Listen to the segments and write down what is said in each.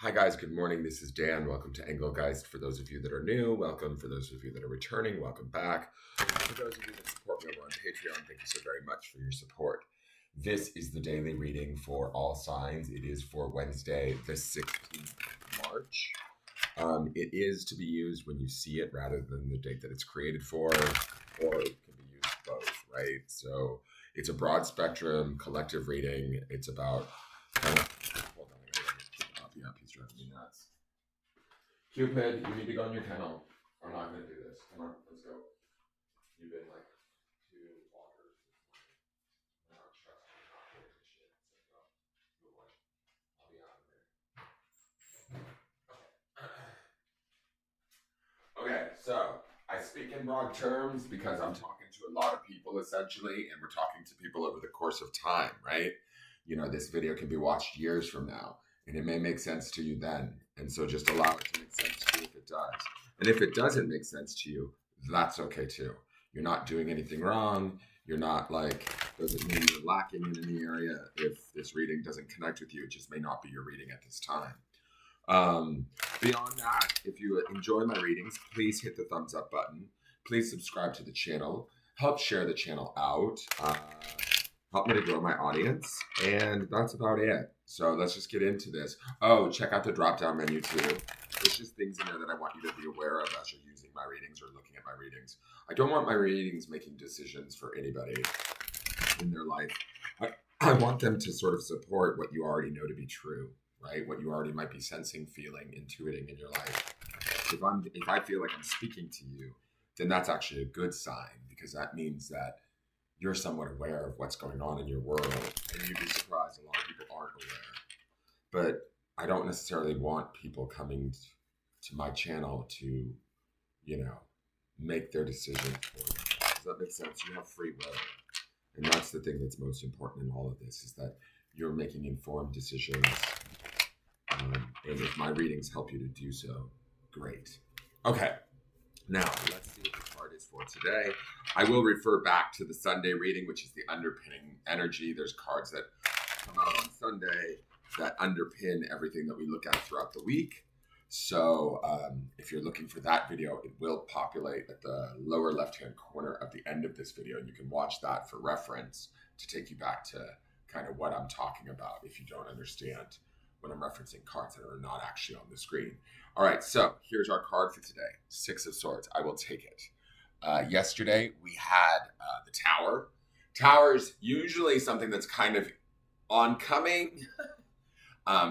Hi, guys. Good morning. This is Dan. Welcome to Anglogeist. For those of you that are new, welcome. For those of you that are returning, welcome back. For those of you that support me over on Patreon, thank you so very much for your support. This is the daily reading for all signs. It is for Wednesday, the 16th of March. It is to be used when you see it rather than the date that it's created for, or it can be used both, right? So it's a broad spectrum collective reading. It's about hold on, I gotta just keep the puppy up. He's driving me nuts. Cupid, you need to go in your kennel. I'm not gonna do this. Come on, let's go. You've been like 2 walkers this morning. Now trust me, not doing this shit. So go. Good boy. I'll be out of there. Okay, so I speak in broad terms because I'm talking to a lot of people essentially, and we're talking to people over the course of time, right? You know, this video can be watched years from now, and it may make sense to you then. And so just allow it to make sense to you if it does. And if it doesn't make sense to you, that's okay too. You're not doing anything wrong. You're not like, doesn't mean you're lacking in any area. If this reading doesn't connect with you, it just may not be your reading at this time. Beyond that, if you enjoy my readings, please hit the thumbs up button. Please subscribe to the channel. Help share the channel out. Help me to grow my audience. And that's about it. So let's just get into this. Oh, check out the drop-down menu too. There's just things in there that I want you to be aware of as you're using my readings or looking at my readings. I don't want my readings making decisions for anybody in their life. I want them to sort of support what you already know to be true. Right? What you already might be sensing, feeling, intuiting in your life. If I feel like I'm speaking to you, then that's actually a good sign, because that means that you're somewhat aware of what's going on in your world. And you'd be surprised, a lot of people aren't aware. But I don't necessarily want people coming to my channel to, make their decisions for you. Does that make sense? You have free will. And that's the thing that's most important in all of this, is that you're making informed decisions. And if my readings help you to do so, great. Okay, now let's see what the card is for today. I will refer back to the Sunday reading, which is the underpinning energy. There's cards that come out on Sunday that underpin everything that we look at throughout the week. So if you're looking for that video, it will populate at the lower left-hand corner of the end of this video, and you can watch that for reference to take you back to kind of what I'm talking about if you don't understand when I'm referencing cards that are not actually on the screen. All right, so here's our card for today. 6 of Swords. I will take it. Yesterday, we had the Tower. Tower's usually something that's kind of oncoming,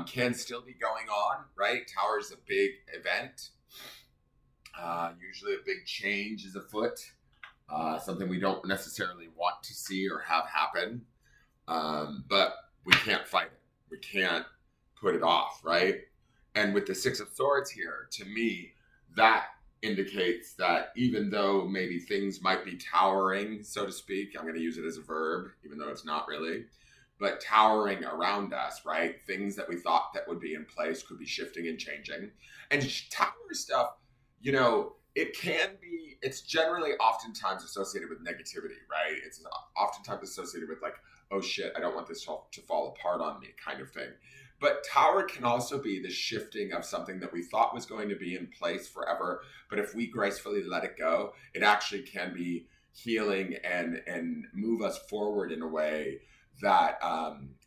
can still be going on, right? Tower's a big event. Usually a big change is afoot. Something we don't necessarily want to see or have happen. But we can't fight it. We can't put it off, right? And with the 6 of Swords here, to me, that indicates that even though maybe things might be towering, so to speak, I'm going to use it as a verb, even though it's not really, but towering around us, right? Things that we thought that would be in place could be shifting and changing. And tower stuff, it's generally oftentimes associated with negativity, right? It's oftentimes associated with like, oh shit, I don't want this to fall apart on me kind of thing. But Tower can also be the shifting of something that we thought was going to be in place forever. But if we gracefully let it go, it actually can be healing and move us forward in a way that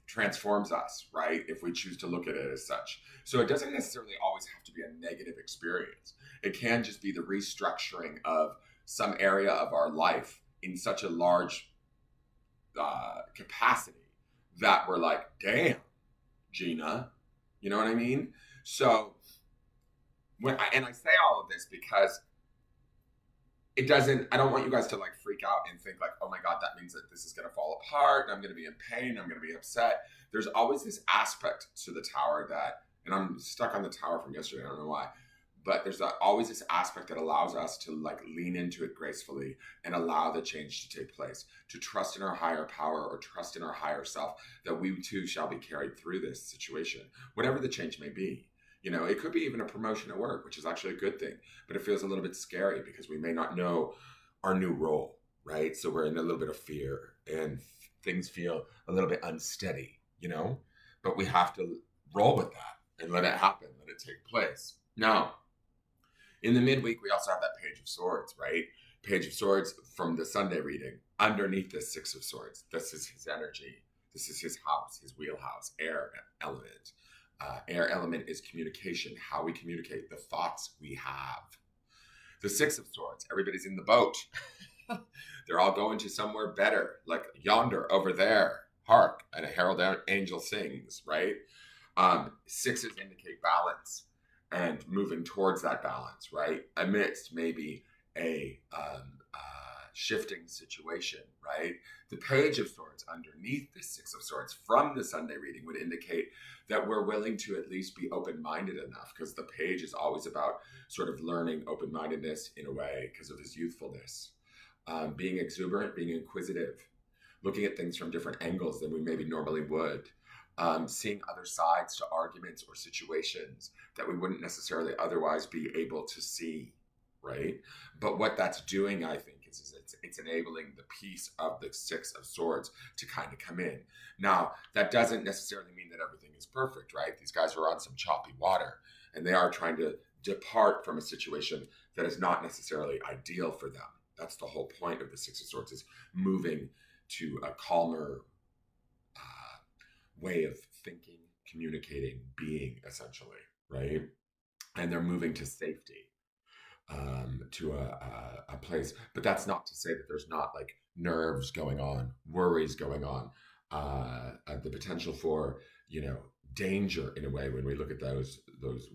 transforms us, right? If we choose to look at it as such. So it doesn't necessarily always have to be a negative experience. It can just be the restructuring of some area of our life in such a large capacity that we're like, damn, Gina, you know what I mean? So I say all of this because I don't want you guys to like freak out and think like, oh my God, that means that this is going to fall apart and I'm going to be in pain, I'm going to be upset. There's always this aspect to the Tower and I'm stuck on the Tower from yesterday, I don't know why, but there's always this aspect that allows us to like lean into it gracefully and allow the change to take place, to trust in our higher power or trust in our higher self, that we too shall be carried through this situation, whatever the change may be. It could be even a promotion at work, which is actually a good thing, but it feels a little bit scary because we may not know our new role, right? So we're in a little bit of fear and things feel a little bit unsteady, but we have to roll with that and let it happen, let it take place. Now, in the midweek, we also have that Page of Swords, right? Page of Swords from the Sunday reading. Underneath the Six of Swords, this is his energy. This is his house, his wheelhouse, air element. Air element is communication, how we communicate, the thoughts we have. The Six of Swords, everybody's in the boat. They're all going to somewhere better, like yonder, over there. Hark, and a herald angel sings, right? Sixes indicate balance and moving towards that balance, right? Amidst maybe a shifting situation, right? The Page of Swords underneath the Six of Swords from the Sunday reading would indicate that we're willing to at least be open-minded enough, because the page is always about sort of learning open-mindedness in a way because of his youthfulness. Being exuberant, being inquisitive, looking at things from different angles than we maybe normally would. Seeing other sides to arguments or situations that we wouldn't necessarily otherwise be able to see, right? But what that's doing, I think, is it's enabling the piece of the Six of Swords to kind of come in. Now, that doesn't necessarily mean that everything is perfect, right? These guys are on some choppy water, and they are trying to depart from a situation that is not necessarily ideal for them. That's the whole point of the Six of Swords, is moving to a calmer way of thinking, communicating, being, essentially, right? And they're moving to safety, to a place. But that's not to say that there's not like nerves going on, worries going on, the potential for, danger in a way when we look at those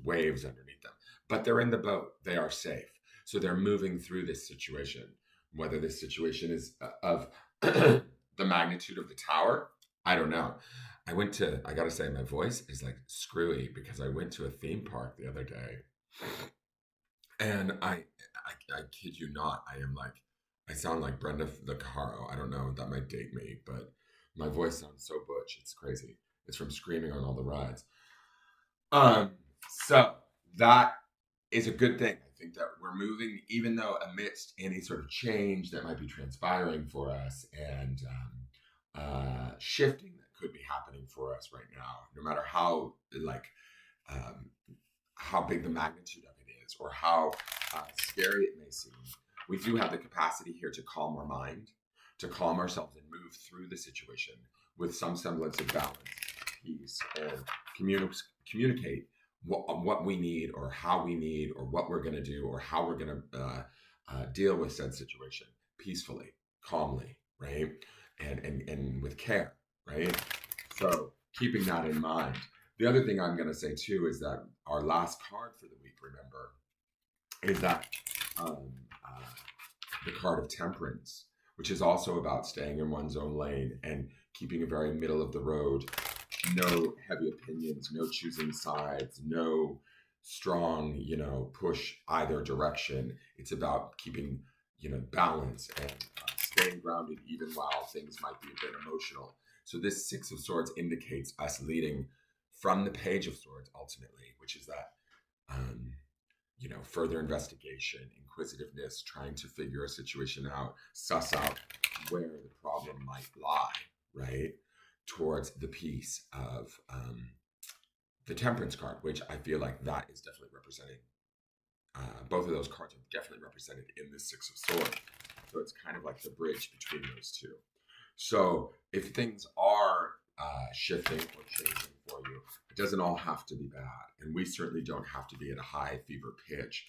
waves underneath them. But they're in the boat. They are safe. So they're moving through this situation. Whether this situation is of the magnitude of the tower, I don't know. I gotta say, my voice is like screwy because I went to a theme park the other day, and I kid you not, I sound like Brenda the Caro. I don't know, that might date me, but my voice sounds so butch. It's crazy. It's from screaming on all the rides. So that is a good thing. I think that we're moving, even though amidst any sort of change that might be transpiring for us, and shifting that could be happening for us right now, no matter how how big the magnitude of it is, or how scary it may seem, we do have the capacity here to calm our mind, to calm ourselves and move through the situation with some semblance of balance, peace, and communicate what we need, or how we need, or what we're going to do, or how we're going to deal with said situation peacefully, calmly, right? And with care, right? So keeping that in mind. The other thing I'm going to say too is that our last card for the week, remember, is that the card of Temperance, which is also about staying in one's own lane and keeping a very middle of the road. No heavy opinions, no choosing sides, no strong, push either direction. It's about keeping, balance and staying grounded even while things might be a bit emotional. So this Six of Swords indicates us leading from the Page of Swords ultimately, which is that, further investigation, inquisitiveness, trying to figure a situation out, suss out where the problem might lie, right? Towards the piece of the Temperance card, which I feel like that is definitely representing. Both of those cards are definitely represented in the Six of Swords. So it's kind of like the bridge between those two. So if things are shifting or changing for you, it doesn't all have to be bad. And we certainly don't have to be at a high fever pitch,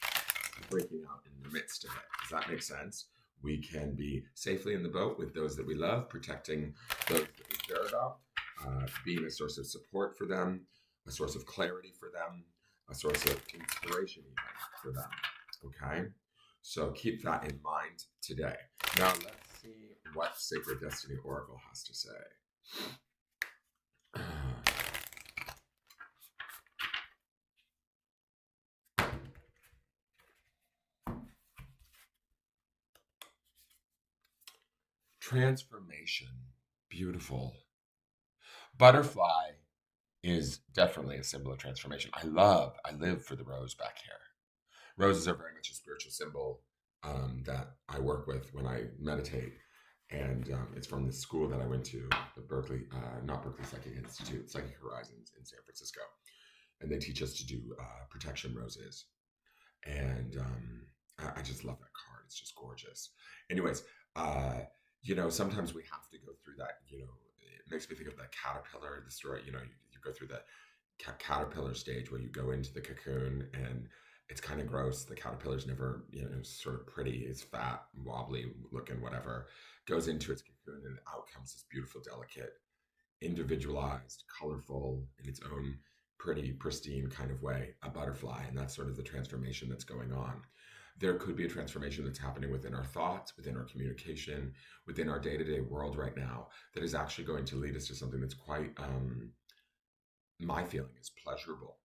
breaking out in the midst of it. Does that make sense? We can be safely in the boat with those that we love, protecting those that we care about, being a source of support for them, a source of clarity for them, a source of inspiration even for them. Okay? So keep that in mind today. Now let's see what Sacred Destiny Oracle has to say. Transformation. Beautiful. Butterfly is definitely a symbol of transformation. I live for the rose back here. Roses are very much a spiritual symbol that I work with when I meditate. And it's from the school that I went to, the Psychic Institute, Psychic Horizons in San Francisco. and they teach us to do protection roses. And I just love that card. It's just gorgeous. Anyways, uh, sometimes we have to go through that. It makes me think of that caterpillar, the story. You go through the caterpillar stage where you go into the cocoon and it's kind of gross. The caterpillar's never, sort of pretty. It's fat, wobbly looking, whatever. Goes into its cocoon and out comes this beautiful, delicate, individualized, colorful, in its own pretty, pristine kind of way, a butterfly. And that's sort of the transformation that's going on. There could be a transformation that's happening within our thoughts, within our communication, within our day to day world right now that is actually going to lead us to something that's quite, my feeling is pleasurable,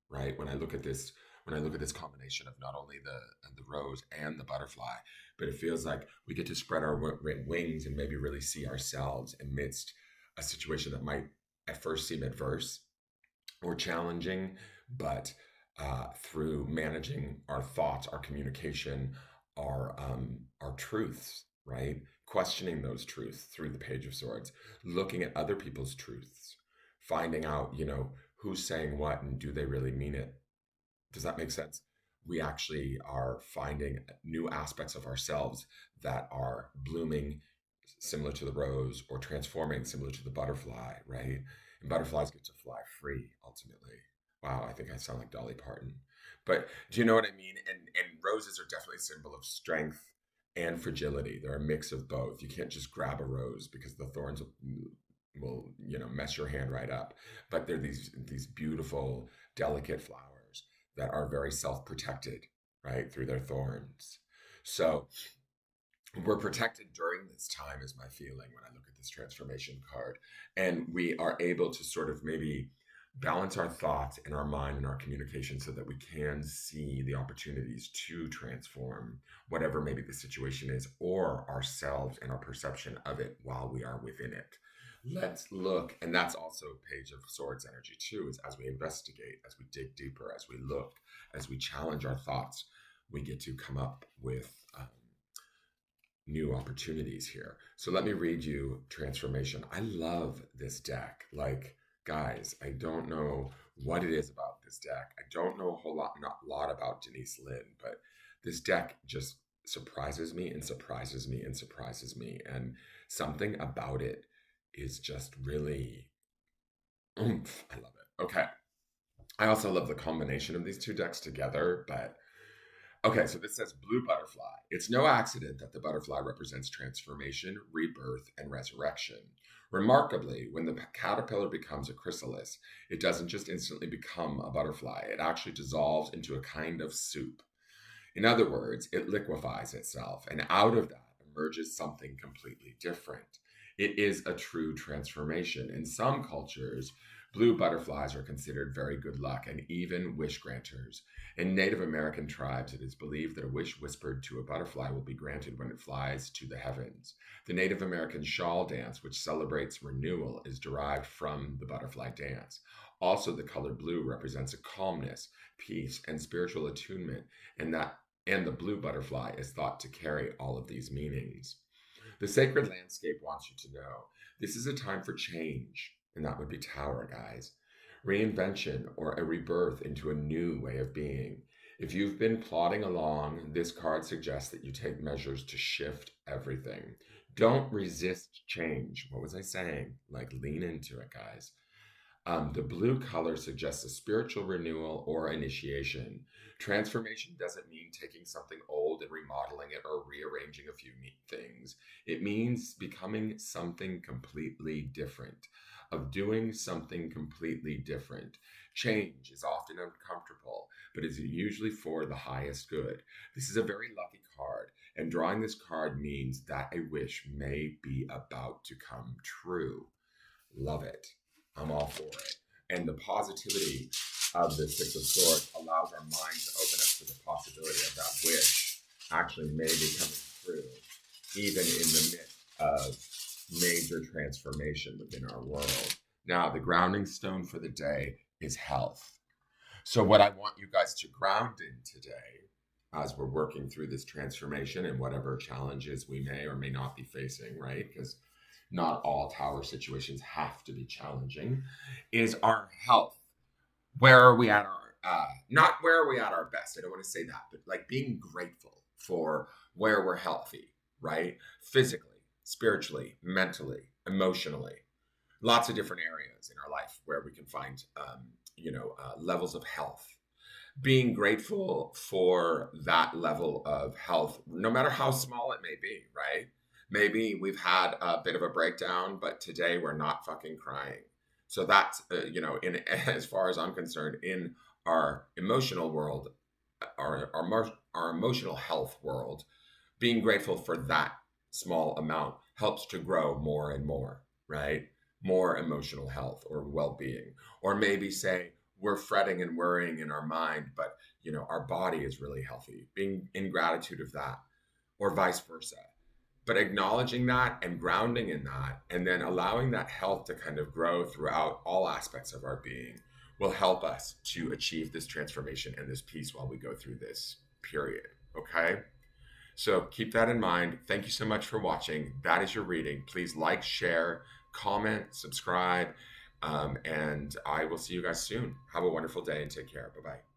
right? When I look at this combination of not only the rose and the butterfly, but it feels like we get to spread our wings and maybe really see ourselves amidst a situation that might at first seem adverse or challenging, but through managing our thoughts, our communication, our truths, right? Questioning those truths through the Page of Swords, looking at other people's truths, finding out, who's saying what and do they really mean it? Does that make sense? We actually are finding new aspects of ourselves that are blooming similar to the rose or transforming similar to the butterfly, right? And butterflies get to fly free ultimately. Wow, I think I sound like Dolly Parton. But do you know what I mean? And roses are definitely a symbol of strength and fragility. They're a mix of both. You can't just grab a rose because the thorns will mess your hand right up. But they're these beautiful, delicate flowers that are very self-protected, right, through their thorns. So we're protected during this time, is my feeling when I look at this transformation card. And we are able to sort of maybe balance our thoughts and our mind and our communication so that we can see the opportunities to transform whatever maybe the situation is, or ourselves and our perception of it while we are within it. Let's look, and that's also Page of Swords energy too, is as we investigate, as we dig deeper, as we look, as we challenge our thoughts, we get to come up with new opportunities here. So let me read you Transformation. I love this deck. Like, guys, I don't know what it is about this deck. I don't know a whole lot, not a lot about Denise Linn, but this deck just surprises me and surprises me and surprises me. And something about it is just really oomph. I love it. Okay. I also love the combination of these two decks together, but okay, so this says blue butterfly. It's no accident that the butterfly represents transformation, rebirth, and resurrection. Remarkably, when the caterpillar becomes a chrysalis, it doesn't just instantly become a butterfly, it actually dissolves into a kind of soup. In other words, it liquefies itself, and out of that emerges something completely different. It is a true transformation. In some cultures, blue butterflies are considered very good luck and even wish granters. In Native American tribes, it is believed that a wish whispered to a butterfly will be granted when it flies to the heavens. The Native American shawl dance, which celebrates renewal, is derived from the butterfly dance. Also, the color blue represents a calmness, peace, and spiritual attunement, and the blue butterfly is thought to carry all of these meanings. The sacred landscape wants you to know this is a time for change, and that would be Tower, guys. Reinvention or a rebirth into a new way of being. If you've been plodding along, this card suggests that you take measures to shift everything. Don't resist change. What was I saying? Like, lean into it, guys. The blue color suggests a spiritual renewal or initiation. Transformation doesn't mean taking something old and remodeling it or rearranging a few neat things. It means becoming something completely different, of doing something completely different. Change is often uncomfortable, but is usually for the highest good. This is a very lucky card, and drawing this card means that a wish may be about to come true. Love it. I'm all for it. And the positivity of the Six of Swords allows our mind to open up to the possibility of that wish actually may be coming true, even in the midst of major transformation within our world. Now, the grounding stone for the day is health. So, what I want you guys to ground in today, as we're working through this transformation and whatever challenges we may or may not be facing, right? Because not all tower situations have to be challenging, is our health. where are we at our not where are we at our best, I don't want to say that, but like being grateful for where we're healthy, right? Physically, spiritually, mentally, emotionally, lots of different areas in our life where we can find levels of health. Being grateful for that level of health, no matter how small it may be, right? Maybe we've had a bit of a breakdown, but today we're not fucking crying. So that's, in as far as I'm concerned, in our emotional world, our emotional health world, being grateful for that small amount helps to grow more and more, right? More emotional health or well-being. Or maybe say we're fretting and worrying in our mind, but our body is really healthy. Being in gratitude of that, or vice versa. But acknowledging that and grounding in that, and then allowing that health to kind of grow throughout all aspects of our being will help us to achieve this transformation and this peace while we go through this period. Okay? So keep that in mind. Thank you so much for watching. That is your reading. Please like, share, comment, subscribe, and I will see you guys soon. Have a wonderful day and take care. Bye bye.